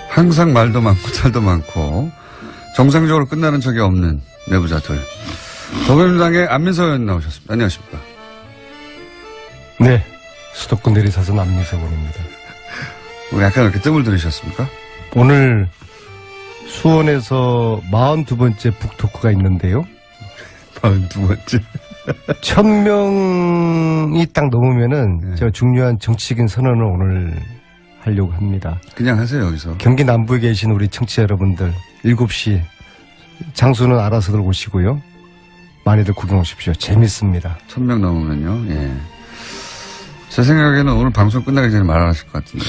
항상 말도 많고 탈도 많고 정상적으로 끝나는 적이 없는 내부자들. 더불어민주당의 안민석 의원 나오셨습니다. 안녕하십니까? 네. 수도권 내리사선 안민석 의원입니다. 약간 이렇게 뜸을 들이셨습니까? 오늘 수원에서 42번째 북토크가 있는데요. 42번째. 1000명이 딱 넘으면은 네. 제가 중요한 정치적인 선언을 오늘 하려고 합니다. 그냥 하세요, 여기서. 경기 남부에 계신 우리 청취자 여러분들 7시 장소는 알아서들 오시고요. 많이들 구경 오십시오. 재밌습니다. 1000명 넘으면요. 예. 제 생각에는 오늘 방송 끝나기 전에 말 안 하실 것 같은데.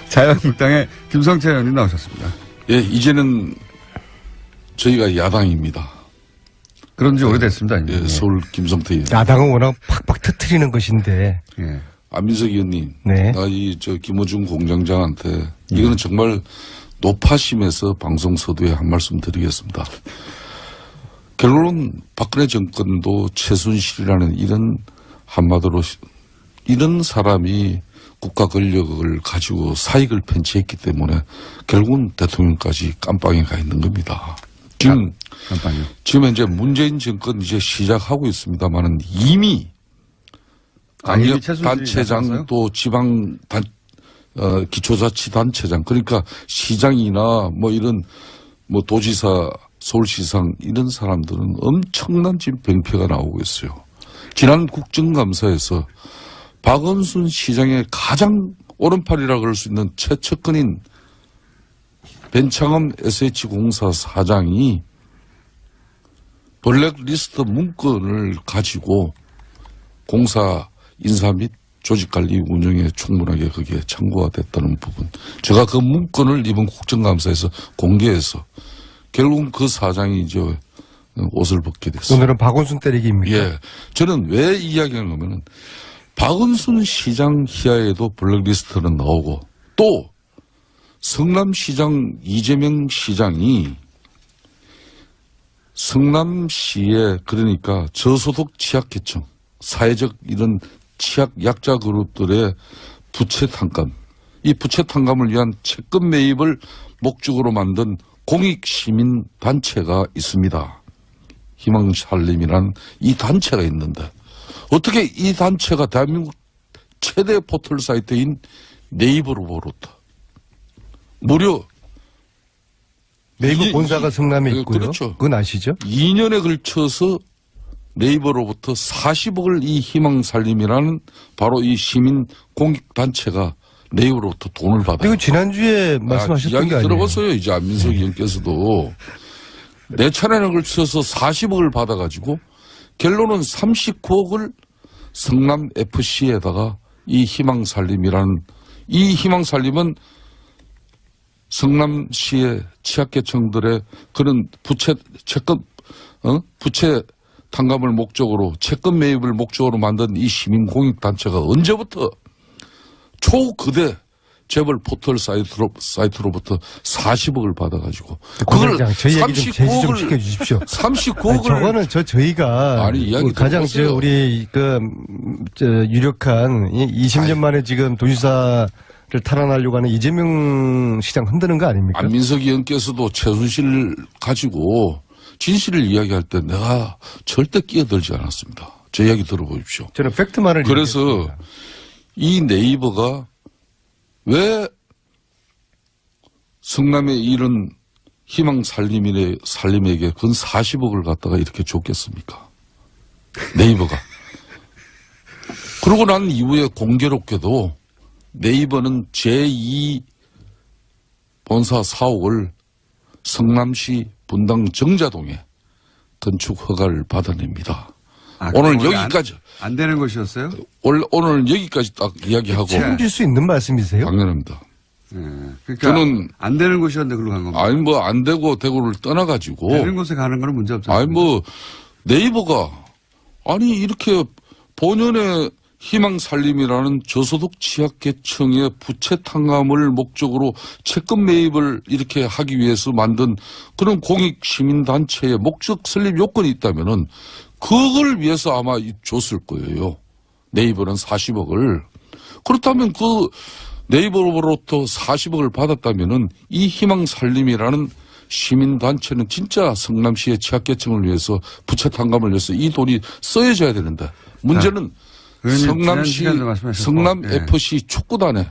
자유한국당의 김성태 의원님 나오셨습니다. 예, 이제는 저희가 야당입니다. 그런 지 오래됐습니다. 이제. 예, 서울 김성태 의원. 야당은 워낙 팍팍 터트리는 것인데. 예. 안민석 의원님. 네. 나 김어준 공장장한테 이거는 정말 노파심에서 방송 서두에 한 말씀 드리겠습니다. 결론은 박근혜 정권도 최순실이라는 이런 한마디로 이런 사람이 국가 권력을 가지고 사익을 편취했기 때문에 결국은 대통령까지 깜빵에 가 있는 겁니다. 지금 현재 문재인 정권 이제 시작하고 있습니다만은 이미 이미 단체장 또 지방 기초자치단체장 그러니까 시장이나 뭐 이런 뭐 도지사 서울시장 이런 사람들은 엄청난 지금 병폐가 나오고 있어요. 지난 국정감사에서 박원순 시장의 가장 오른팔이라 그럴 수 있는 최측근인 벤창엄 SH공사 사장이 블랙리스트 문건을 가지고 공사 인사 및 조직관리 운영에 충분하게 거기에 참고가 됐다는 부분. 제가 그 문건을 이번 국정감사에서 공개해서 결국은 그 사장이 이제 옷을 벗게 됐어요. 오늘은 박원순 때리기입니까? 예. 저는 왜 이야기하냐면은 박원순 시장 희하에도 블랙리스트는 나오고 또 성남시장 이재명 시장이 성남시에 그러니까 저소득 취약계층, 사회적 이런 취약 약자 그룹들의 부채 탕감, 이 부채 탕감을 위한 채권 매입을 목적으로 만든 공익시민단체가 있습니다. 희망살림이란 이 단체가 있는데 어떻게 이 단체가 대한민국 최대 포털 사이트인 네이버로부터 무려 네이버 본사가 성남에 있고요. 그렇죠. 그건 아시죠? 2년에 걸쳐서 네이버로부터 40억을 이 희망살림이라는 바로 이 시민 공익단체가 네이버로부터 돈을 받아요. 이거 지난주에 말씀하셨던 게 이야기 아니에요. 들어봤어요. 이제 안민석 의원께서도. 네 차례나 걸쳐서 40억을 받아가지고 결론은 39억을 성남FC에다가 이 희망살림이라는 이 희망살림은 성남시의 취약계층들의 그런 부채 탕감을 목적으로 채권 매입을 목적으로 만든 이 시민공익단체가 언제부터 초거대 재벌 포털 사이트로부터 40억을 받아가지고 그걸 저희 얘기 좀 제시 좀 시켜주십시오. 39억을 저거는 저희가 이야기 가장 우리 유력한 20년 만에 지금 도지사를 탈환하려고 하는 이재명 시장 흔드는 거 아닙니까? 안민석 의원께서도 최순실 가지고 진실을 이야기할 때 내가 절대 끼어들지 않았습니다. 제 이야기 들어보십시오. 저는 팩트만을 그래서 얘기했습니다. 이 네이버가 왜 성남의 이런 희망살림에게 근 40억을 갖다가 이렇게 줬겠습니까? 네이버가. 그러고 난 이후에 공교롭게도 네이버는 제2 본사 사옥을 성남시 분당 정자동에 건축 허가를 받아냅니다. 오늘 여기까지. 안 되는 것이었어요? 오늘 여기까지 딱 이야기하고. 책임질 수 있는 말씀이세요? 당연합니다. 예. 그러니까 저는 안 되는 곳이었는데 그걸로 간 겁니다. 아니 뭐 안 되고 대구를 떠나가지고. 되는 곳에 가는 거는 문제 없잖아요. 아니 뭐 네이버가 아니 이렇게 본연의 희망살림이라는 저소득 취약계층의 부채 탕감을 목적으로 채권 매입을 이렇게 하기 위해서 만든 그런 공익시민단체의 목적 설립 요건이 있다면은 그걸 위해서 아마 줬을 거예요. 네이버는 40억을. 그렇다면 그 네이버로부터 40억을 받았다면은 이 희망살림이라는 시민단체는 진짜 성남시의 취약계층을 위해서 부채 탕감을 위해서 이 돈이 쓰여져야 되는데 문제는 성남시, 성남FC 축구단에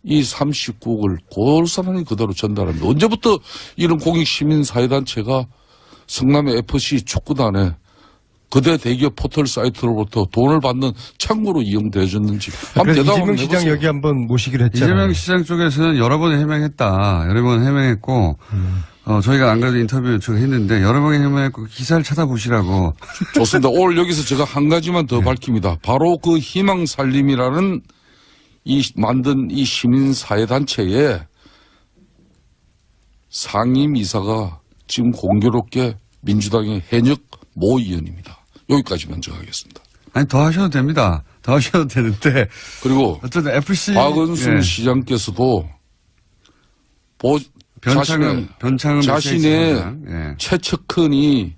이 39억을 고스란히 그대로 전달합니다. 언제부터 이런 공익시민사회단체가 성남FC 축구단에 그대 대기업 포털 사이트로부터 돈을 받는 창구로 이용되어졌는지 한번 대답 한번 이재명 시장 해보세요. 여기 한번 모시기로 했잖아요. 이재명 시장 쪽에서는 여러 번 해명했다. 여러 번 해명했고 저희가 안 그래도 인터뷰 요청했는데 여러 번 해명했고 기사를 찾아보시라고. 좋습니다. 오늘 여기서 제가 한 가지만 더 밝힙니다. 바로 그 희망살림이라는 만든 이 시민사회단체의 상임이사가 지금 공교롭게 민주당의 현역 모 의원입니다. 여기까지 먼저 하겠습니다. 아니 더 하셔도 됩니다. 더 하셔도 되는데. 그리고 어쨌든 FC 박은순 예. 시장께서도 변창흠 자신의 예. 최측근이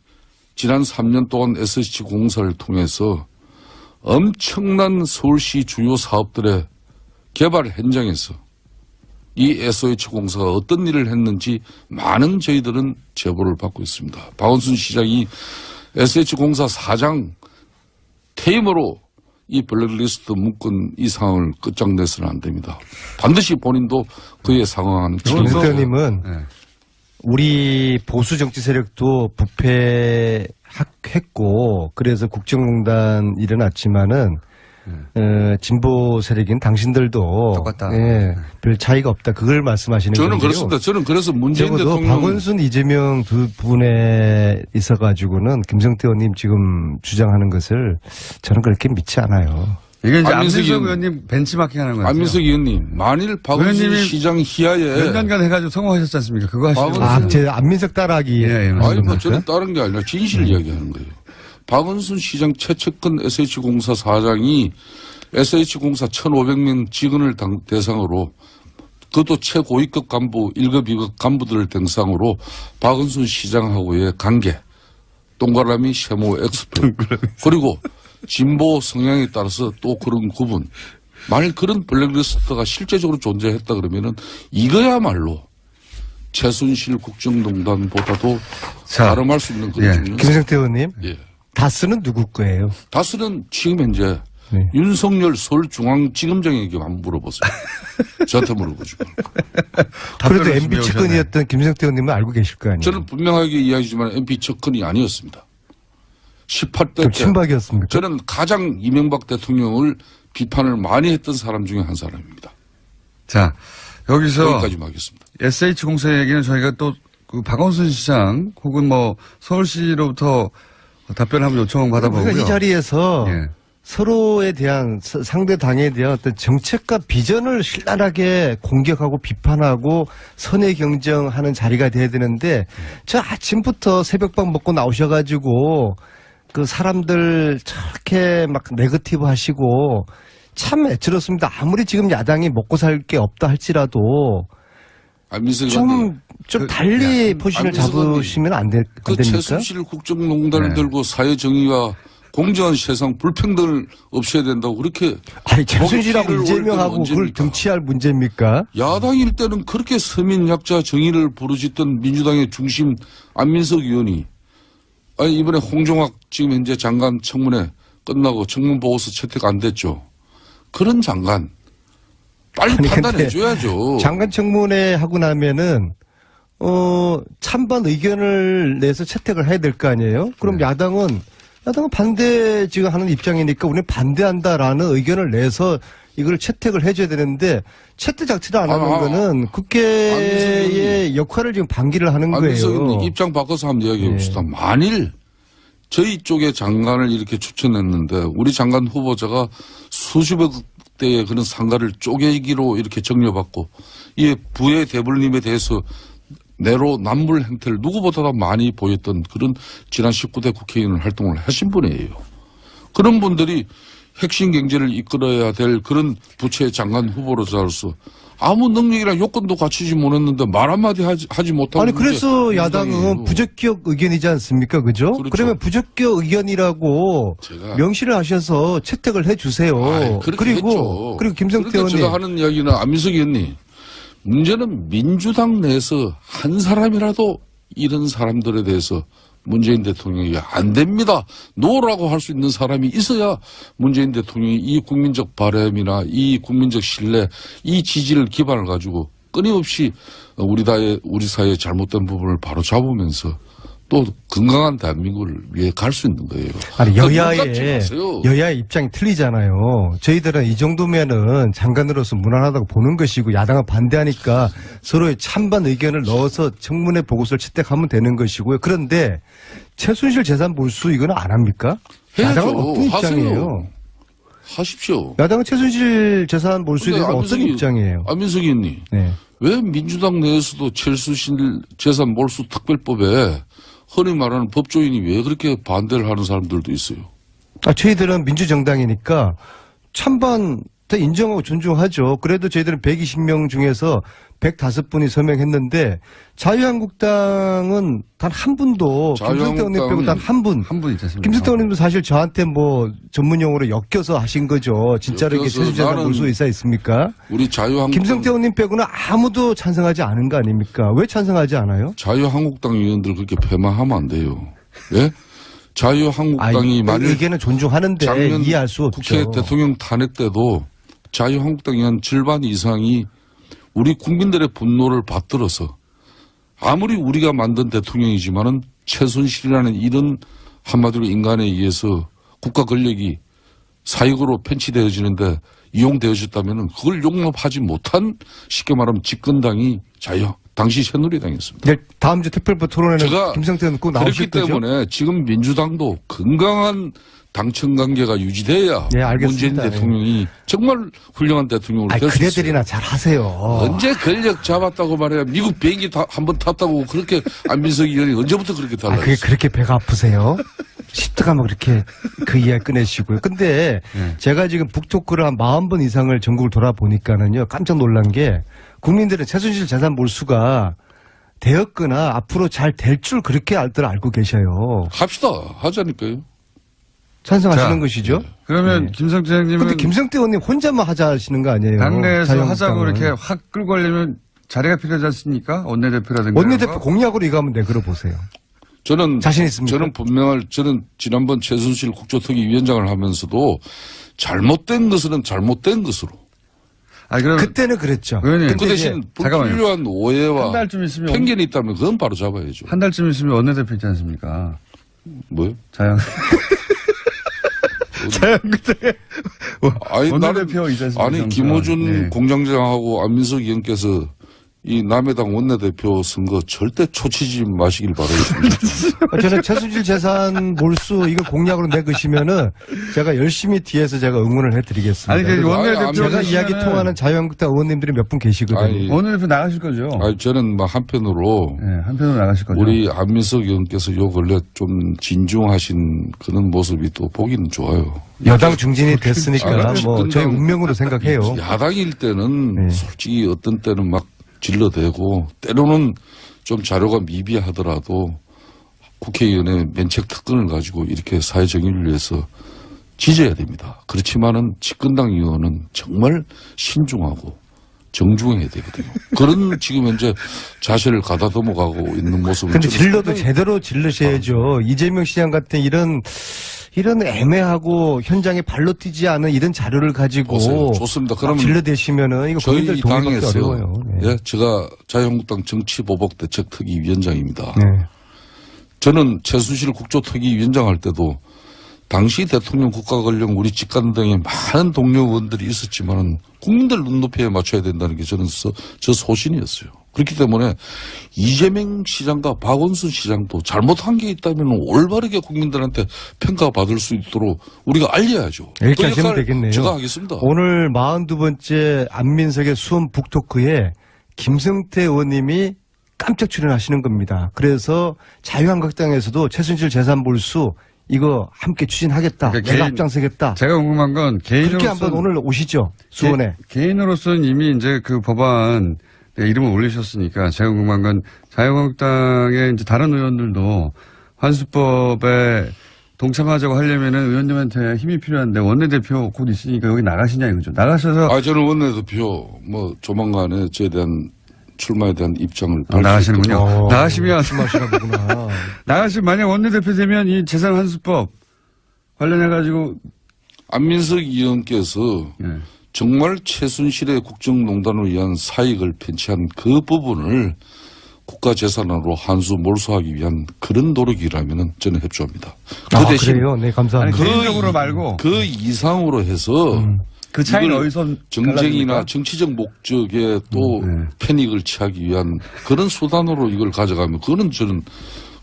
지난 3년 동안 SH공사를 통해서 엄청난 서울시 주요 사업들의 개발 현장에서 이 SH공사가 어떤 일을 했는지 많은 저희들은 제보를 받고 있습니다. 박원순 시장이 SH공사 사장 퇴임으로 이 블랙리스트 문건 이 상황을 끝장내서는 안 됩니다. 반드시 본인도 그에 상응하는 김 대표님은 네. 우리 보수 정치 세력도 부패했고 그래서 국정농단 일어났지만은 진보 세력인 당신들도 똑같다. 예, 별 차이가 없다. 그걸 말씀하시는 거예요. 저는 그렇습니다. 저는 그래서 문재인 적어도 대통령 박원순, 이재명 두 분에 있어가지고는 김성태 의원님 지금 주장하는 것을 저는 그렇게 믿지 않아요. 이게 이제 안민석 안민석 의원님 벤치마킹 하는 거죠. 안민석 의원님 만일 박원순 의원님이 시장 희하에 몇 년간 해가지고 성공하셨지 않습니까? 그거 하시는 박원순- 제 안민석 따라하기. 예, 예, 아니 뭐 맞습니까? 저는 다른 게 아니라 진실 이야기하는 거예요. 박원순 시장 최측근 SH공사 사장이 SH공사 1,500명 직원을 대상으로 그것도 최고위급 간부 1급 2급 간부들을 대상으로 박원순 시장하고의 관계 동그라미 세모 엑스표 그리고 진보 성향에 따라서 또 그런 구분 만일 그런 블랙리스트가 실제적으로 존재했다 그러면은 이거야말로 최순실 국정농단보다도 자, 가름할 수 있는 그런 예. 중요한 김성태 의원님, 예. 다스는 누구 거예요? 다스는 지금 현재 네. 윤석열 서울중앙지검장에게 한번 물어보세요. 저한테 물어보지 말고. 그래도 준비해 MB 측근이었던 김성태 의원님은 알고 계실 거 아니에요? 저는 분명하게 이야기지만 MP 측근이 아니었습니다. 18대 그럼 때 친박이었습니까? 저는 가장 이명박 대통령을 비판을 많이 했던 사람 중에 한 사람입니다. 자, 여기서 여기까지만 하겠습니다. SH공사 얘기는 저희가 또 그 박원순 시장 혹은 뭐 서울시로부터 답변을 한번 요청 받아보고요. 우리가 이 자리에서 예. 서로에 대한 상대 당에 대한 어떤 정책과 비전을 신랄하게 공격하고 비판하고 선의 경쟁하는 자리가 돼야 되는데 저 아침부터 새벽밥 먹고 나오셔가지고 그 사람들 저렇게 막 네거티브 하시고 참 애처롭습니다. 아무리 지금 야당이 먹고 살 게 없다 할지라도 안민석 좀 의원님, 달리 포지션을 안민석 잡으시면 안 됩니까? 그 최순실 국정농단을 네. 들고 사회정의와 공정한 세상 불평등을 없애야 된다고 그렇게 아니 최순실하고 목소리를 이재명하고 올릴 때는 그걸 언제입니까? 등치할 문제입니까? 야당일 때는 그렇게 서민약자 정의를 부르짖던 민주당의 중심 안민석 의원이 아니 이번에 홍종학 지금 현재 장관 청문회 끝나고 청문 보고서 채택 안 됐죠. 그런 장관 빨리 아니, 판단해 근데 줘야죠. 장관 청문회 하고 나면은 찬반 의견을 내서 채택을 해야 될 거 아니에요? 그럼 네. 야당은 반대 지금 하는 입장이니까 우리는 반대한다라는 의견을 내서 이걸 채택을 해줘야 되는데 채택 자체를 안 하는 거는 국회의 역할을 지금 방기를 하는 안민석 거예요. 의원님 입장 바꿔서 한번 이야기해 봅시다. 네. 만일 저희 쪽의 장관을 이렇게 추천했는데 우리 장관 후보자가 수십억 대의 그런 상가를 쪼개기로 이렇게 정려받고 이 부의 대불림에 대해서 내로남불 행태를 누구보다 많이 보였던 그런 지난 19대 국회의원 활동을 하신 분이에요. 그런 분들이 핵심 경제를 이끌어야 될 그런 부처의 장관 후보로서 아무 능력이나 요건도 갖추지 못했는데 말 한마디 하지 못하고. 아니, 그래서 야당은 부적격 의견이지 않습니까? 그죠? 그렇죠. 그러면 부적격 의견이라고 제가 명시를 하셔서 채택을 해 주세요. 그렇게 했죠. 그리고 김성태 그러니까 의원님. 제가 하는 이야기는 안민석 의원님, 문제는 민주당 내에서 한 사람이라도 이런 사람들에 대해서 문재인 대통령이 안 됩니다. 노라고 할 수 있는 사람이 있어야 문재인 대통령이 이 국민적 바람이나 이 국민적 신뢰, 이 지지를 기반을 가지고 끊임없이 우리 사회의 잘못된 부분을 바로 잡으면서 또 건강한 대한민국을 위해 갈 수 있는 거예요. 아니, 그러니까 눈 감지 마세요. 여야의 입장이 틀리잖아요. 저희들은 이 정도면은 장관으로서 무난하다고 보는 것이고 야당은 반대하니까 서로의 찬반 의견을 넣어서 청문회 보고서를 채택하면 되는 것이고요. 그런데 최순실 재산 몰수 이거는 안 합니까? 해야죠. 야당은 어떤 입장이에요? 하세요. 하십시오. 야당은 최순실 재산 몰수에 대해서 어떤 입장이에요? 안민석 의원님. 네. 왜 민주당 내에서도 최순실 재산 몰수 특별법에 흔히 말하는 법조인이 왜 그렇게 반대를 하는 사람들도 있어요? 저희들은 민주정당이니까 찬반 다 인정하고 존중하죠. 그래도 저희들은 120명 중에서 105분이 서명했는데 자유한국당은 단 한 분도 김성태 의원님 빼고 단 한 분. 한 분 있지 않습니까? 김성태 의원님도 사실 저한테 뭐 전문용어로 엮여서 하신 거죠. 진짜로 이렇게 엮여서 최순실 재산 나는 몰수 의사 있습니까? 우리 자유한국당 김성태 의원님 빼고는 아무도 찬성하지 않은 거 아닙니까? 왜 찬성하지 않아요? 자유한국당 의원들 그렇게 폐마하면 안 돼요. 예? 자유한국당이 만일 의견은 존중하는데 작년 이해할 수 없죠. 국회 대통령 탄핵 때도 자유한국당이 한 절반 이상이 우리 국민들의 분노를 받들어서 아무리 우리가 만든 대통령이지만은 최순실이라는 이런 한마디로 인간에 의해서 국가 권력이 사익으로 편취되어지는데 이용되어졌다면은 그걸 용납하지 못한 쉽게 말하면 집권당이 당시 새누리당이었습니다. 네, 다음 주 특별부 토론회는 제가 김성태 의원 꼭 나오실 그렇기 거죠? 때문에 지금 민주당도 건강한 당청 관계가 유지돼야 네, 알겠습니다. 문재인 대통령이 정말 훌륭한 대통령으로 아니, 될 수 있어요. 그대들이나 잘 하세요. 언제 권력 잡았다고 말해야 미국 비행기 한번 탔다고 그렇게 안민석 의원이 언제부터 그렇게 그게 달라졌어요? 그렇게 배가 아프세요? 십득하면 그렇게 그 이야기 꺼내시고요. 근데 제가 지금 북토크를 한 40번 이상을 전국을 돌아보니까는요, 깜짝 놀란 게 국민들은 최순실 재산 몰수가 되었거나 앞으로 잘 될 줄 그렇게 알고 계셔요. 합시다. 하자니까요. 찬성하시는 자, 것이죠? 그러면 네. 김성태 형님은 근데 김성태 의원님 혼자만 하자 하시는 거 아니에요? 당내에서 하자고 자유한국당은. 이렇게 확 끌고 가려면 자리가 필요하지 않습니까? 원내대표라든가. 원내대표 이런 거? 공약으로 이거 한번 내걸어 보세요. 저는 자신 있습니까? 저는 지난번 최순실 국조특위 위원장을 하면서도 잘못된 것은 잘못된 것으로. 아니, 그럼 그때는 그랬죠. 의원님, 그 대신 잠깐만요. 불필요한 한 오해와 달쯤 있으면 편견이 있다면 그건 바로 잡아야죠. 한 달쯤 있으면 원내대표 있지 않습니까? 뭐요? 자영. 자유한국당에 아니, 원내대표 있지 않습니까? 아니 김호준 네. 공장장하고 안민석 의원께서 이 남해당 원내대표 선거 절대 초치지 마시길 바라겠습니다. 저는 최순실 재산 몰수 이거 공약으로 내거시면은 제가 열심히 뒤에서 제가 응원을 해드리겠습니다. 아니, 그 그리고 원내대표 제가 이야기 통하는 자유한국당 의원님들이 몇 분 계시거든요. 아니, 원내대표 나가실 거죠? 아니 저는 막 한편으로 네, 한편으로 나가실 거죠? 우리 안민석 의원께서 요 근래 좀 진중하신 그런 모습이 또 보기는 좋아요. 여당 중진이 됐으니까 아, 뭐 저희 집권당- 운명으로 생각해요. 야당일 때는 네. 솔직히 어떤 때는 막 질러대고 때로는 좀 자료가 미비하더라도 국회의원의 면책 특권을 가지고 이렇게 사회 정의를 위해서 지져야 됩니다. 그렇지만은 집권당 의원은 정말 신중하고 정중해야 되거든요. 그런 지금 현재 자세를 가다듬어 가고 있는 모습을 근데 저는 질러도 상당히 제대로 질르셔야죠. 이재명 시장 같은 이런 애매하고 현장에 발로 뛰지 않은 이런 자료를 가지고 보세요. 좋습니다. 그러면 질러대시면은 이거 국민들 저희 동의받기 당에서 어려워요. 네. 예, 제가 자유한국당 정치보복대책특위 위원장입니다. 네. 저는 최순실 국조특위 위원장 할 때도 당시 대통령 국가권력 우리 집권 등에 많은 동료 의원들이 있었지만은 국민들 눈높이에 맞춰야 된다는 게 저는 저 소신이었어요. 그렇기 때문에 이재명 시장과 박원순 시장도 잘못한 게 있다면 올바르게 국민들한테 평가받을 수 있도록 우리가 알려야죠. 이렇게 그 하시면 역할 되겠네요. 제가 하겠습니다. 오늘 42번째 안민석의 수원 북토크에 김성태 의원님이 깜짝 출연하시는 겁니다. 그래서 자유한국당에서도 최순실 재산 몰수 이거 함께 추진하겠다. 그러니까 내가 개인- 앞장서겠다. 제가 궁금한 건 그렇게 개인으로서 한번 오늘 오시죠. 수원에. 개인으로서는 이미 이제 그 법안 이름을 올리셨으니까 제가 궁금한 건 자유한국당의 이제 다른 의원들도 환수법에 동참하자고 하려면은 의원님한테 힘이 필요한데 원내대표 곧 있으니까 여기 나가시냐 이거죠. 나가셔서 저는 원내대표 뭐 조만간에 저에 대한 출마에 대한 입장을 나가시는군요. 나가시면 말씀하시나 보구나. 나가시면 만약 원내대표 되면 이 재산 환수법 관련해 가지고 안민석 의원께서 예. 정말 최순실의 국정농단을 위한 사익을 편취한 그 부분을 국가 재산으로 환수 몰수하기 위한 그런 노력이라면 저는 협조합니다. 대신 그래요? 네, 아니, 감사합니다. 개인적으로 말고 그 이상으로 해서 그 차이는 이걸 어디서 정쟁이나 갈라집니까? 정치적 목적에 또 네. 패닉을 취하기 위한 그런 수단으로 이걸 가져가면 그거는 저는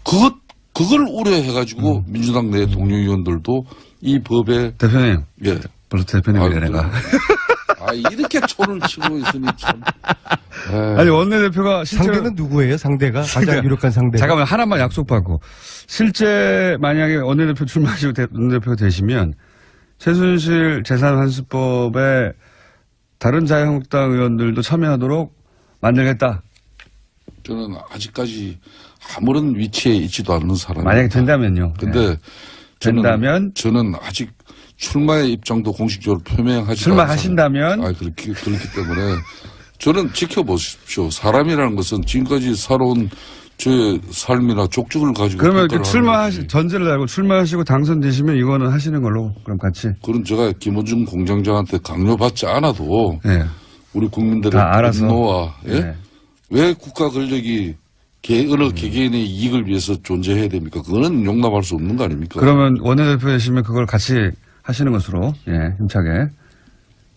그걸 우려해가지고 민주당 내 동료 의원들도 이 법에 대표님 예. 벌써 대표님이래 내가. 이렇게 촌을 치고 있으니 참. 아니 원내대표가 실제로 상대는 누구예요? 상대가 가장 그러니까 유력한 상대. 잠깐만 하나만 약속받고 실제 만약에 원내대표 출마하시고 원내대표가 되시면 최순실 재산환수법에 다른 자유한국당 의원들도 참여하도록 만들겠다. 저는 아직까지 아무런 위치에 있지도 않는 사람입니다. 만약에 된다면요. 근데 네. 저는, 된다면 저는 아직 출마의 입장도 공식적으로 표명하지 출마하신다면 그렇기 때문에 저는 지켜보십시오. 사람이라는 것은 지금까지 살아온 제 삶이나 족적을 가지고 그러면 이렇게 평가를 하는 거지. 전제를 달고 출마하시고 당선되시면 이거는 하시는 걸로 그럼 같이. 그런 제가 김원중 공장장한테 강요받지 않아도 네. 우리 국민들의 다 알아서. 분노와 예? 네. 왜 국가 권력이 어느 개개인의 이익을 위해서 존재해야 됩니까? 그거는 용납할 수 없는 거 아닙니까? 그러면 원내대표 되시면 그걸 같이 하시는 것으로 힘차게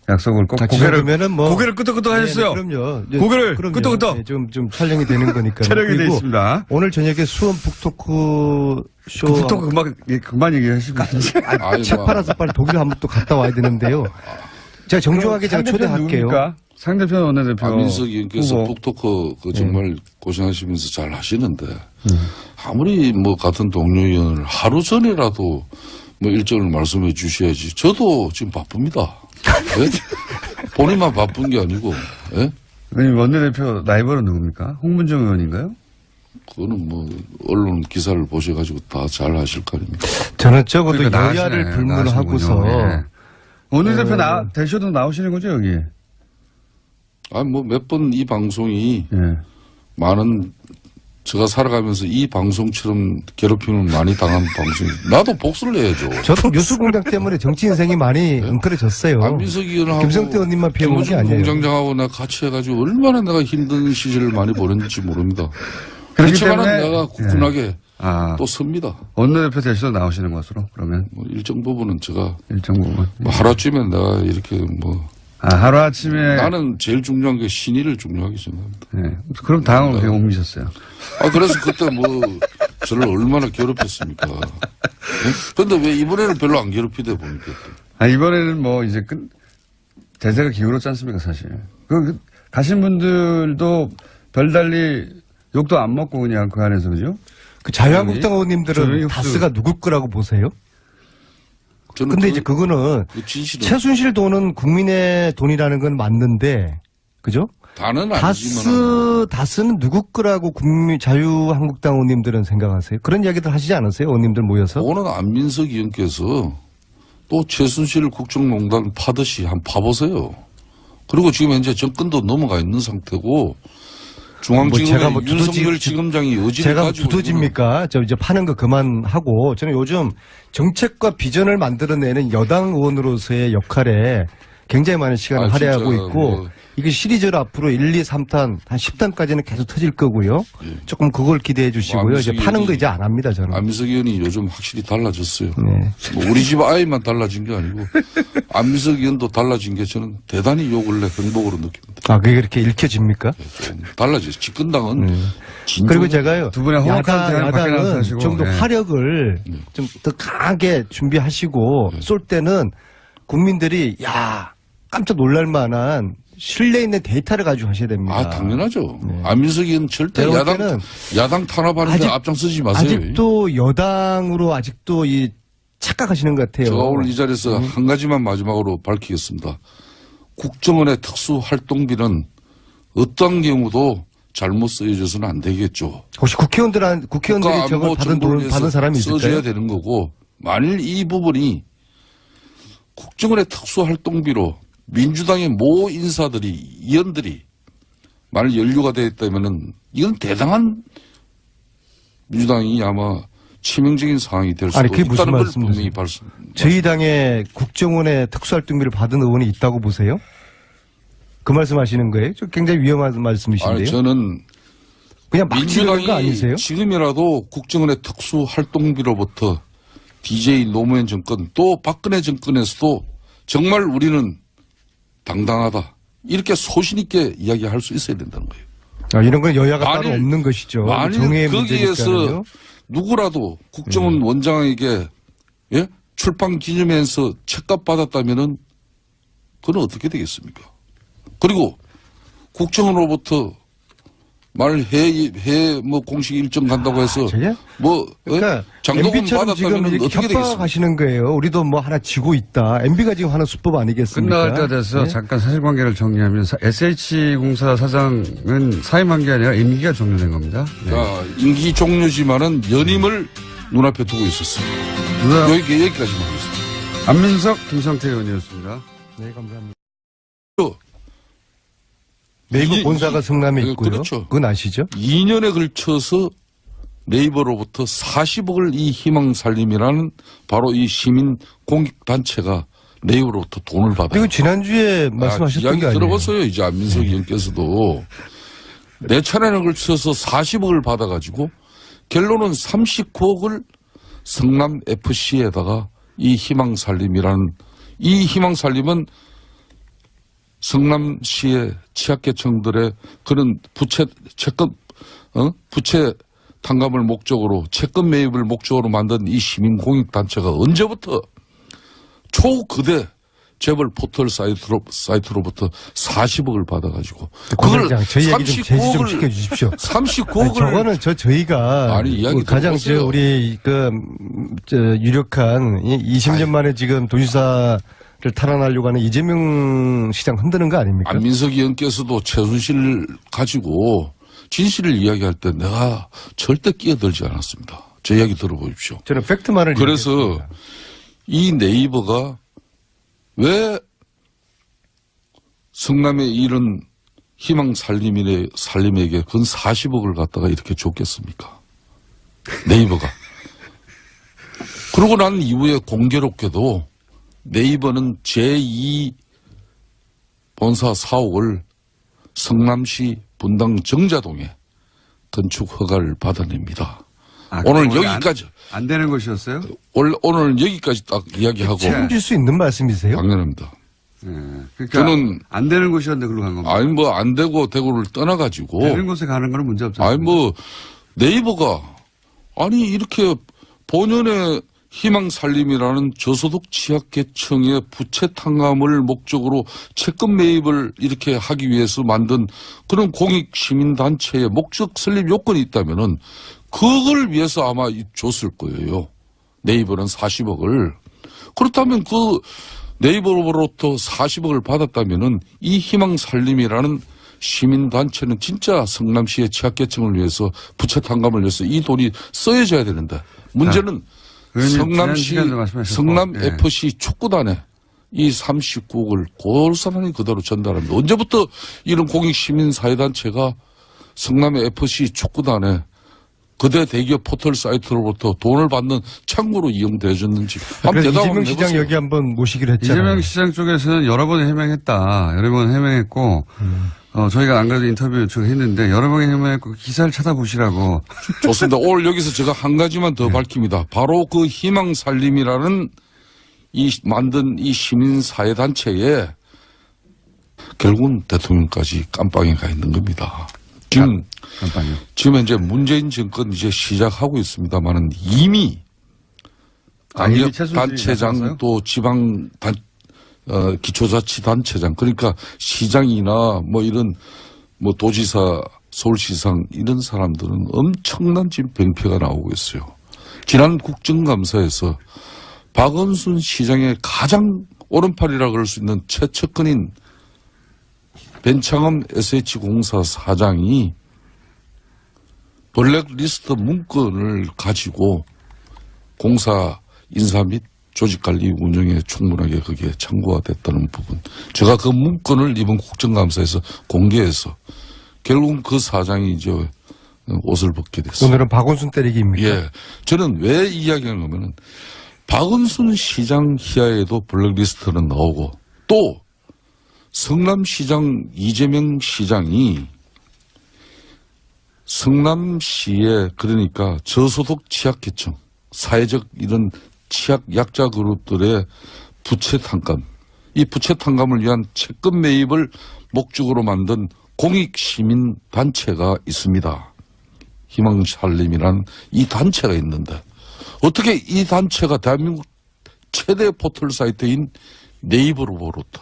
약속을 꼭 그러면은 뭐 고개를 끄덕끄덕 하셨어요. 네, 그럼요. 고개를 그럼요. 끄덕끄덕. 네, 좀 촬영이 되는 거니까. 촬영이 되어 있습니다. 오늘 저녁에 수원 북토크 쇼. 북토크 그만 얘기하시고. 책 팔아서 빨리 독일 한번 또 갔다 와야 되는데요. 제가 정중하게 제가 초대할게요. 상대편 원내대표. 안민석 의원께서 후보. 북토크 정말 고생하시면서 잘 하시는데 아무리 뭐 같은 동료 의원을 하루 전이라도 뭐 일정을 말씀해 주셔야지. 저도 지금 바쁩니다. 예? 본인만 바쁜 게 아니고. 예? 원내대표 라이벌은 누굽니까? 홍문정 의원인가요? 그거는 뭐 언론 기사를 보셔가지고 다 잘 하실 거 아닙니까? 저는 적어도 그러니까 여야를 나가시네. 불문하고서 나가시는군요. 예. 원내대표 되셔도 나오시는 거죠 여기? 뭐 몇 번 이 방송이 예. 많은 제가 살아가면서 이 방송처럼 괴롭힘을 많이 당한 방송이 나도 복수를 해야죠. 저도 뉴스공장 때문에 정치 인생이 많이 엉클어졌어요. 안민석 의원하고 김성태 의원님만 피해본 게 아니에요. 공장장하고 내가 같이 해가지고 얼마나 내가 힘든 시절을 많이 보냈는지 모릅니다. 그렇기 그렇지만 때문에 내가 굳건하게 또 섭니다. 원내대표 되셔도 나오시는 것으로 그러면 뭐 일정 부분은 제가 일정 부분. 뭐 하루아침에 내가 이렇게 뭐 하루 아침에 나는 제일 중요한 게 신의를 중요하게 생각합니다. 예. 그럼 당을 그냥 옮기셨어요. 그래서 그때 뭐 저를 얼마나 괴롭혔습니까? 그런데 왜 이번에는 별로 안 괴롭히다 보니까 이번에는 뭐 이제 대세가 기울었지 않습니까 사실. 가신 분들도 별달리 욕도 안 먹고 그냥 그 안에서 그죠? 그 자유한국당 조용히 의원님들은 흡수. 다스가 누구 거라고 보세요? 저는 근데 이제 그거는 진실은 최순실 돈은 국민의 돈이라는 건 맞는데, 그죠? 다는 아니지만 다스는 누구 거라고 자유한국당 의원님들은 생각하세요? 그런 이야기들 하시지 않으세요? 의원님들 모여서? 오늘 안민석 의원께서 또 최순실 국정농단 파듯이 한번 파보세요. 그리고 지금 현재 정권도 넘어가 있는 상태고 중앙지검의 제가 뭐 윤석열 지검장이 의지를 제가 가지고 두더집니까? 저 이제 파는 거 그만하고 저는 요즘 정책과 비전을 만들어내는 여당 의원으로서의 역할에 굉장히 많은 시간을 할애하고 진짜 있고 이게 시리즈로 앞으로 1, 2, 3탄 한 10탄까지는 계속 터질 거고요. 조금 그걸 기대해 주시고요. 이제 파는 거 이제 안 합니다. 저는. 안민석 의원이 요즘 확실히 달라졌어요. 네. 뭐 우리 집 아이만 달라진 게 아니고 안민석 의원도 달라진 게 저는 대단히 요 근래 행복으로 느낍니다. 그게 그렇게 읽혀집니까? 좀 달라졌어요. 집권당은 그리고 제가요. 두 분의 허락한 대안을 밖에 나서 야당은 하시고, 좀 더 네. 화력을 좀 더 강하게 준비하시고 쏠 때는 국민들이 깜짝 놀랄 만한 신뢰 있는 데이터를 가지고 하셔야 됩니다. 아, 당연하죠. 네. 안민석 의원 절대 제가 볼 야당 탄압하는데 앞장서지 마세요. 아직도 여당으로 아직도 이 착각하시는 것 같아요. 제가 오늘 이 자리에서 한 가지만 마지막으로 밝히겠습니다. 국정원의 특수활동비는 어떠한 경우도 잘못 쓰여져서는 안 되겠죠. 혹시 국회의원들이 저걸 받은 사람이 써줘야 있을까요? 되는 거고, 만일 이 부분이 국정원의 특수활동비로 민주당의 모 인사들이, 의원들이 만일 연루가 되어 있다면은 이건 대단한 민주당이 아마 치명적인 상황이 될 수도 아니, 그게 무슨 있다는 걸 말씀이세요? 분명히 저희 당에 국정원의 특수활동비를 받은 의원이 있다고 보세요? 그 말씀하시는 거예요? 저 굉장히 위험한 말씀이신데요. 아니, 저는 그냥 막 치는 거 민주당이 아니세요? 지금이라도 국정원의 특수활동비로부터 DJ 노무현 정권 또 박근혜 정권에서도 정말 우리는 당당하다. 이렇게 소신 있게 이야기할 수 있어야 된다는 거예요. 아, 이런 건 여야가 따로 만일- 없는 것이죠. 만일 정의의 거기에서 문제니까요. 누구라도 국정원 원장에게 예? 출판 기념회에서 책값 받았다면은 그건 어떻게 되겠습니까? 그리고 국정원으로부터 말 뭐 공식 일정 간다고 해서 저게? 뭐 그러니까 장도금 MB처럼 지금 받았다면 이렇게 어떻게 되겠습니까? 협박하시는 거예요. 우리도 뭐 하나 지고 있다. MB가 지금 하는 수법 아니겠습니까? 끝나갈 때 돼서 네? 잠깐 사실관계를 정리하면 SH공사 사장은 사임한 게 아니라 임기가 종료된 겁니다. 네. 자, 임기 종료지만은 연임을 눈앞에 두고 있었어요. 여기까지만 하겠습니다. 안민석, 김성태 의원이었습니다. 네, 감사합니다. 또 네이버 본사가 성남에 있고요. 그렇죠. 그건 아시죠? 2년에 걸쳐서 네이버로부터 40억을 이 희망살림이라는 바로 이 시민 공익단체가 네이버로부터 돈을 받아요. 그리고 지난주에 말씀하셨던 이야기 게 아니에요. 들어봤어요. 이제 안민석 의원께서도. 네 차례에 걸쳐서 40억을 받아가지고 결론은 39억을 성남FC에다가 이 희망살림이라는 이 희망살림은 성남시의 취약계층들의 그런 부채 탕감을 목적으로 채권 매입을 목적으로 만든 이 시민공익단체가 언제부터 초거대 재벌 포털 사이트로부터 40억을 받아가지고 고장장 저희 얘기 좀 제지 좀 39억을 시켜주십시오. 39억을 저거는 저희가 아니, 이야기 가장 들어보세요. 우리 유력한 20년 만에 지금 도지사를 탈환하려고 하는 이재명 시장 흔드는 거 아닙니까? 안민석 의원께서도 최순실을 가지고 진실을 이야기할 때 내가 절대 끼어들지 않았습니다. 제 이야기 들어보십시오. 저는 팩트만을 그래서 얘기했습니다. 이 네이버가 왜 성남의 이런 희망 살림에게 근 40억을 갖다가 이렇게 줬겠습니까? 네이버가. 그러고 난 이후에 공교롭게도 네이버는 제2 본사 사옥을 성남시 분당 정자동에 건축 허가를 받아냅니다. 오늘 그건 여기까지. 안 되는 것이었어요? 오늘 여기까지 딱 이야기하고. 책임질 수 있는 말씀이세요? 당연합니다. 네. 그러니까 저는 안 되는 곳이었는데 그걸로 간 겁니다. 아니 뭐 안 되고 대구를 떠나가지고 되는 곳에 가는 거는 문제 없잖아요. 아니 뭐 네이버가 아니 이렇게 본연의 희망살림이라는 저소득 취약계층의 부채 탕감을 목적으로 채권 매입을 이렇게 하기 위해서 만든 그런 공익시민단체의 목적 설립 요건이 있다면은 그걸 위해서 아마 줬을 거예요. 네이버는 40억을. 그렇다면 그 네이버로부터 40억을 받았다면은 이 희망살림이라는 시민단체는 진짜 성남시의 취약계층을 위해서 부채 탕감을 위해서 이 돈이 쓰여져야 되는데 문제는 성남시 성남FC 축구단에 이 39억을 고스란히 그대로 전달합니다. 언제부터 이런 공익시민사회단체가 성남의 FC 축구단에 그대 대기업 포털 사이트로부터 돈을 받는 창구로 이용되어졌는지 한번 그래서 대답 이재명 한번 시장 해보세요. 여기 한번 모시기로 했잖아요. 이재명 시장 쪽에서는 여러 번 해명했다. 여러 번 해명했고 저희가 안 그래도 인터뷰 요청했는데 여러 번 해명했고 기사를 찾아보시라고. 좋습니다. 오늘 여기서 제가 한 가지만 더 밝힙니다. 바로 그 희망살림이라는 만든 이 시민사회단체에 결국은 대통령까지 깜빵에 가 있는 겁니다. 지금 현재 문재인 정권 이제 시작하고 있습니다만은 이미 이미 단체장 또 지방 기초자치단체장, 그러니까 시장이나 뭐 이런 뭐 도지사, 서울시장 이런 사람들은 엄청난 지금 병폐가 나오고 있어요. 지난 국정감사에서 박원순 시장의 가장 오른팔이라 그럴 수 있는 최측근인 벤창흠 SH공사 사장이 블랙리스트 문건을 가지고 공사 인사 및 조직관리 운영에 충분하게 그게 참고가 됐다는 부분. 제가 그 문건을 이번 국정감사에서 공개해서 결국 그 사장이 이제 옷을 벗게 됐어요. 오늘은 박원순 때리기입니까? 예. 저는 왜 이야기하는 거면은 박원순 시장 희하에도 블랙리스트는 나오고 또 성남시장 이재명 시장이 성남시에 그러니까 저소득 취약계층, 사회적 이런 취약 약자 그룹들의 부채 탕감, 이 부채 탕감을 위한 채권 매입을 목적으로 만든 공익 시민 단체가 있습니다. 희망살림이라는 이 단체가 있는데 어떻게 이 단체가 대한민국 최대 포털 사이트인 네이버로부터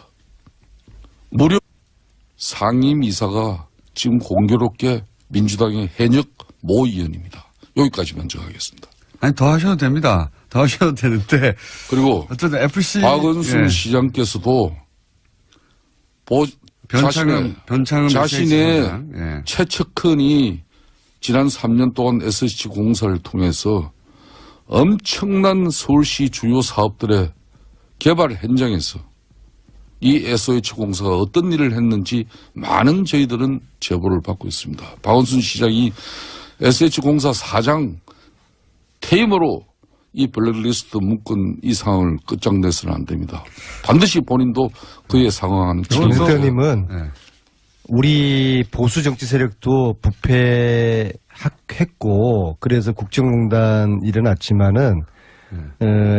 무료 상임이사가 지금 공교롭게 민주당의 현역 모 의원입니다. 여기까지 먼저 하겠습니다. 아니, 더 하셔도 됩니다. 더 하셔도 되는데. 그리고 어쨌든 FC. 박원순 예. 시장께서도 변창흠 자신의 예. 최측근이 지난 3년 동안 SH공사를 통해서 엄청난 서울시 주요 사업들의 개발 현장에서 이 SH공사가 어떤 일을 했는지 많은 저희들은 제보를 받고 있습니다. 박원순 시장이 SH공사 사장 퇴임으로 이 블랙리스트 문건 이 상황을 끝장내서는 안 됩니다. 반드시 본인도 그에 상응하는 책임을 김 대표님은 예. 우리 보수 정치 세력도 부패했고 그래서 국정농단 일어났지만은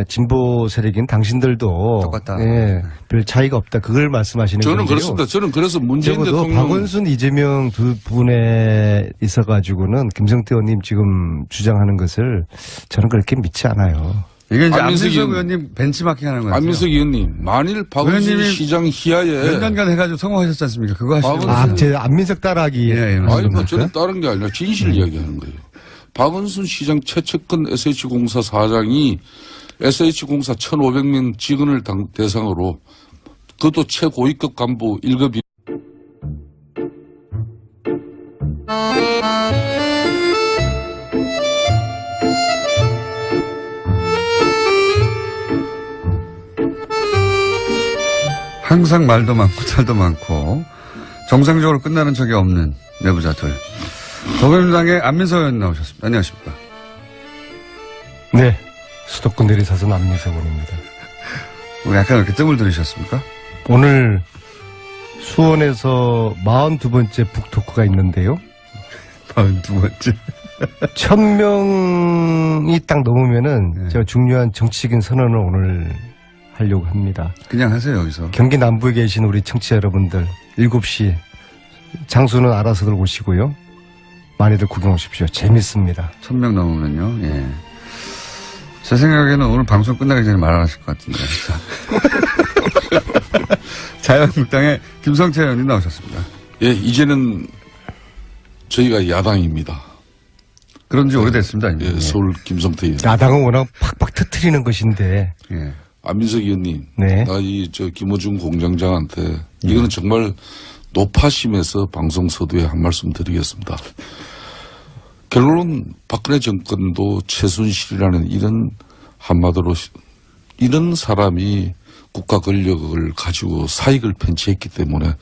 진보 세력인 당신들도 똑같다. 예, 별 차이가 없다. 그걸 말씀하시는 거예요. 저는 그렇습니다. 저는 그래서 문재인 적어도 대통령 박원순, 이재명 두 분에 있어가지고는 김성태 의원님 지금 주장하는 것을 저는 그렇게 믿지 않아요. 이게 이제 안민석 안민석 의원님 벤치마킹 하는 거예요. 안민석 의원님 만일 박원순 의원님이 시장 희하에 몇 년간 해가지고 성공하셨지 않습니까? 그거 하시는 박원순- 거예요. 제 안민석 따라하기. 예, 예, 아니 맞습니다. 뭐 저는 다른 게 아니라 진실 이야기하는 거예요. 박원순 시장 최측근 SH공사 사장이 SH공사 1,500명 직원을 대상으로 그것도 최고위급 간부 1급이 항상 말도 많고 탈도 많고 정상적으로 끝나는 적이 없는 내부자들. 더불어민주당의 안민석 의원 나오셨습니다. 안녕하십니까? 네. 수도권 내리사선 안민석 의원입니다. 약간 이렇게 뜸을 들이셨습니까? 오늘 수원에서 42번째 북토크가 있는데요. 42번째. 1000명이 딱 넘으면은 네. 제가 중요한 정치적인 선언을 오늘 하려고 합니다. 그냥 하세요, 여기서. 경기 남부에 계신 우리 청취자 여러분들 7시 장소는 알아서들 오시고요. 많이들 구경 오십시오. 재밌습니다. 1000명 넘으면요, 예. 제 생각에는 오늘 방송 끝나기 전에 말 안 하실 것 같은데. 자유한국당의 김성태 의원님 나오셨습니다. 예 이제는 저희가 야당입니다. 그런 지 오래됐습니다, 이제. 예, 서울 김성태 의원. 야당은 워낙 팍팍 터트리는 것인데. 예. 안민석 의원님, 네. 나 김어준 공장장한테 이거는 정말 노파심에서 방송 서두에 한 말씀 드리겠습니다. 결론은 박근혜 정권도 최순실이라는 이런 한마디로 이런 사람이 국가 권력을 가지고 사익을 편취했기 때문에